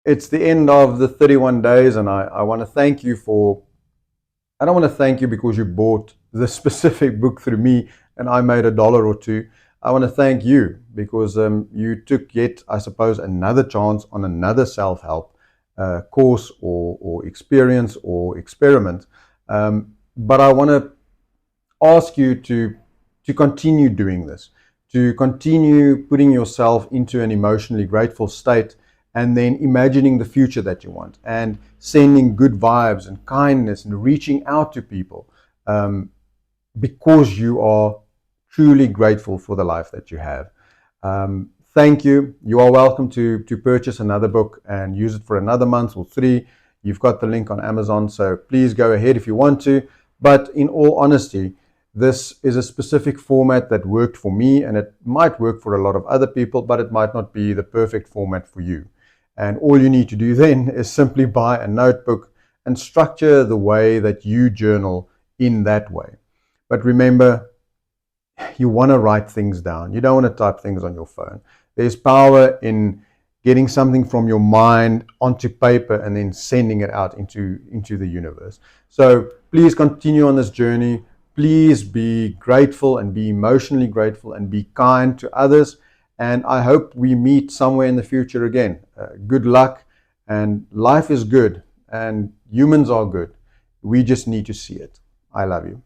it's the end of the 31 days, and I want to thank you I don't want to thank you because you bought the specific book through me and I made $1 or two. I want to thank you because you took yet, I suppose, another chance on another self-help course or experience or experiment. But I want to ask you to continue doing this, to continue putting yourself into an emotionally grateful state, and then imagining the future that you want, and sending good vibes and kindness and reaching out to people, because you are truly grateful for the life that you have. Thank you. You are welcome to purchase another book and use it for another month or 3. You've got the link on Amazon, so please go ahead if you want to. But in all honesty, this is a specific format that worked for me, and it might work for a lot of other people, but it might not be the perfect format for you. And all you need to do then is simply buy a notebook and structure the way that you journal in that way. But remember, you want to write things down. You don't want to type things on your phone. There's power in getting something from your mind onto paper and then sending it out into the universe. So please continue on this journey. Please be grateful and be emotionally grateful and be kind to others. And I hope we meet somewhere in the future again. Good luck. And life is good and humans are good. We just need to see it. I love you.